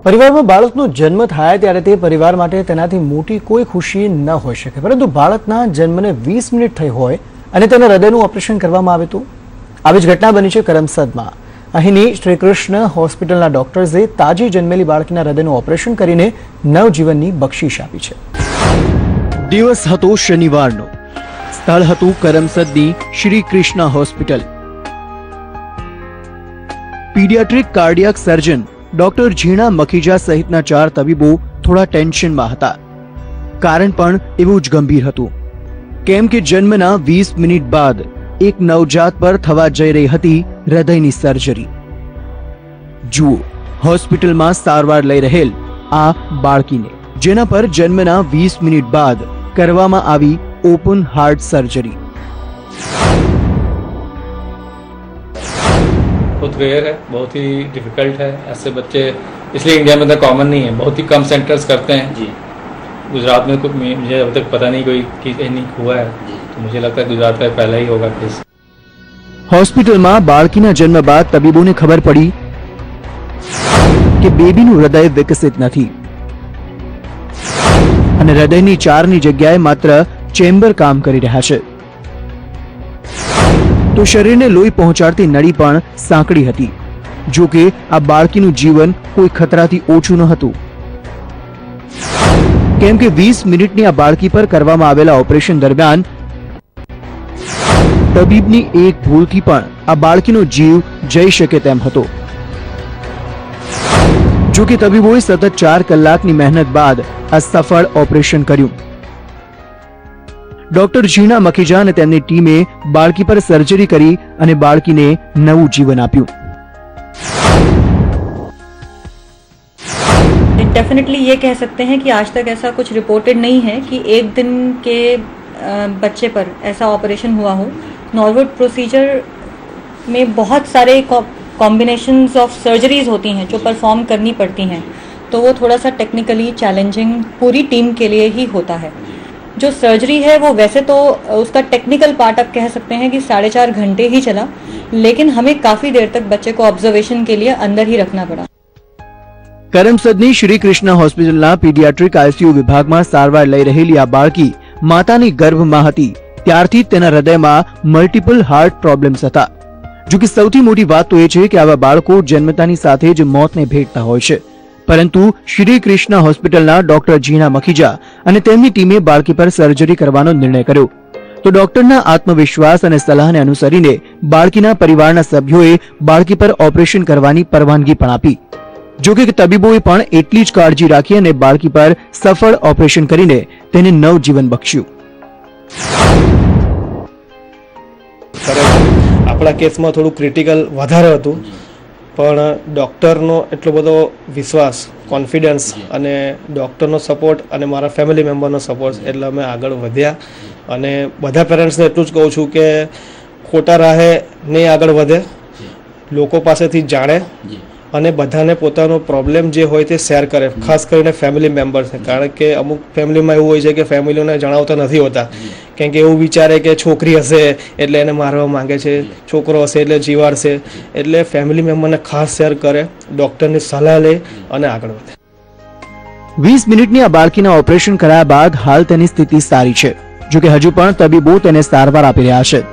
પરિવારમાં બાળકનો જન્મ થાય ત્યારે તે પરિવાર માટે તેનાથી મોટી કોઈ ખુશી ન હોઈ શકે, પરંતુ બાળકના જન્મને 20 મિનિટ થઈ હોય અને તેના હૃદયનું ઓપરેશન કરવામાં આવે તો આવી જ ઘટના બની છે કરમસદમાં। અહીંની શ્રીકૃષ્ણ હોસ્પિટલના ડોક્ટર્સે તાજી જન્મેલી બાળકીના હૃદયનું ઓપરેશન કરીને નવજીવનની બક્ષિસ આપી છે। દિવસ હતો શનિવારનો, સ્થળ હતું કરમસદની Shrikrishna hospital. Pediatric cardiac surgeon doctor Jhina Makhija સહિતના 4 તબીબો થોડા ટેન્શનમાં હતા। કારણ પણ એવું જ ગંભીર હતું, કેમ કે જન્મના 20 મિનિટ બાદ એક નવજાત પર થવા જઈ રહી હતી હૃદયની સર્જરી। જુઓ હોસ્પિટલમાં સારવાર લઈ રહેલ આ બાળકીને, જેના પર જન્મના 20 મિનિટ બાદ કરવામાં આવી ઓપન હાર્ટ સર્જરી। बहुत रेयर है, बहुत ही डिफिकल्ट है। ऐसे बच्चे इसलिए इंडिया में तो कॉमन नहीं है, बहुत ही कम सेंटर्स करते हैं जी। गुजरात में कुछ मुझे अब तक पता नहीं कोई नहीं हुआ है, तो मुझे लगता है गुजरात का पहला ही होगा केस। હોસ્પિટલમાં બાળકીના જન્મ બાદ તબીબોને ખબર પડી કે બેબીનું હૃદય વિકસિત નથી અને હૃદયની 4ની જગ્યાએ માત્ર ચેમ્બર કામ કરી રહ્યા છે। તો શરીરને લોહી પહોંચાડતી નળી પણ સાંકડી હતી। જો કે આ બાળકીનું જીવન કોઈ ખતરાથી ઓછું ન હતું, કેમ કે 20 મિનિટની આ બાળકી પર કરવામાં આવેલા ઓપરેશન દરમિયાન તબીબની એક ભૂલથી પણ આ બાળકીનો જીવ જઈ શકે તેમ હતો। જો કે તબીબોએ સતત 4 કલાકની મહેનત બાદ આ સફળ ઓપરેશન કર્યું। ડોક્ટર ઝીણા મખીજા અને તેમની ટીમે બાળકી પર સર્જરી કરી અને બાળકીને નવું જીવન આપ્યું। डेफिनेटली ये कह सकते हैं कि आज तक ऐसा कुछ रिपोर्टेड नहीं है कि एक दिन के बच्चे पर ऐसा ऑपरेशन हुआ हो। नॉर्वुड प्रोसीजर में बहुत सारे कॉम्बिनेशंस ऑफ सर्जरीज होती हैं जो परफॉर्म करनी पड़ती हैं, तो वो थोड़ा सा टेक्निकली चैलेंजिंग पूरी टीम के लिए ही होता है। जो सर्जरी है वो वैसे तो उसका टेक्निकल पार्ट आप कह सकते हैं कि 4.5 घंटे ही चला, लेकिन हमें काफी देर तक बच्चे को ऑब्जर्वेशन के लिए अंदर ही रखना पड़ा। કરમસદની શ્રીકૃષ્ણ હોસ્પિટલના પીડિયાટ્રિક આઈસીયુ વિભાગમાં સારવાર લઈ રહેલી આ બાળકી માતાની ગર્ભમાં હતી ત્યારથી તેના હૃદયમાં મલ્ટિપલ હાર્ટ પ્રોબ્લેમ્સ હતા। જો કે સૌથી મોટી વાત તો એ છે કે આવા બાળકો જન્મતાની સાથે જ મોતને ભેટતા હોય છે, પરંતુ શ્રીકૃષ્ણ હોસ્પિટલના ડોક્ટર ઝીણા મખીજા અને તેમની ટીમે બાળકી પર સર્જરી કરવાનો નિર્ણય કર્યો। તો ડોક્ટરના આત્મવિશ્વાસ અને સલાહને અનુસરીને બાળકીના પરિવારના સભ્યોએ બાળકી પર ઓપરેશન કરવાની પરવાનગી પણ આપી। જો કે તબીબોએ પણ એટલી જ કાળજી રાખી અને બાળકી પર સફળ ઓપરેશન કરીને તેને નવજીવન બક્ષ્યું। આપણા કેસમાં થોડું ક્રિટિકલ વધારે હતું, પણ ડૉક્ટરનો એટલો બધો વિશ્વાસ, કોન્ફિડન્સ અને ડૉક્ટરનો સપોર્ટ અને મારા ફેમિલી મેમ્બરનો સપોર્ટ એટલે અમે આગળ વધ્યા। અને બધા પેરેન્ટ્સને એટલું જ કહું છું કે ખોટા રાહે નહીં આગળ વધે, લોકો પાસેથી જાણે અને બધાને પોતાનો પ્રોબ્લેમ જે હોય તે શેર કરે, ખાસ કરીને ફેમિલી મેમ્બર્સને। કારણ કે અમુક ફેમિલીમાં એવું હોય છે કે ફેમિલીઓને જણાવતા નથી હોતા, કેમ કે એવું વિચારે કે છોકરી હશે એટલે એને મારવા માંગે છે, છોકરો હશે એટલે જીવાડશે, એટલે ફેમિલી મેમ્બરને ખાસ શેર કરે, ડૉક્ટરની સલાહ લે અને આગળ વધે। 20 મિનિટની આ બાળકીના ઓપરેશન કર્યા બાદ હાલ તેની સ્થિતિ સારી છે। જો કે હજુ પણ તબીબો તેને સારવાર આપી રહ્યા છે।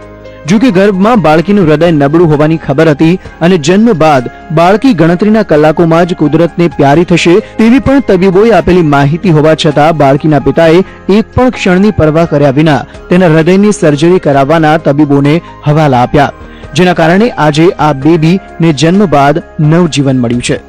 જો કે ગર્ભમાં બાળકીનું હૃદય નબળું હોવાની ખબર હતી અને જન્મ બાદ બાળકી ગણતરીના કલાકોમાં જ કુદરતને પ્યારી થશે તેવી પણ તબીબોએ આપેલી માહિતી હોવા છતાં બાળકીના પિતાએ એક પણ ક્ષણની પરવા કર્યા વિના તેના હૃદયની સર્જરી કરાવવાના તબીબોને હવાલા આપ્યા, જેના કારણે આજે આ બેબીને જન્મ બાદ નવજીવન મળ્યું છે।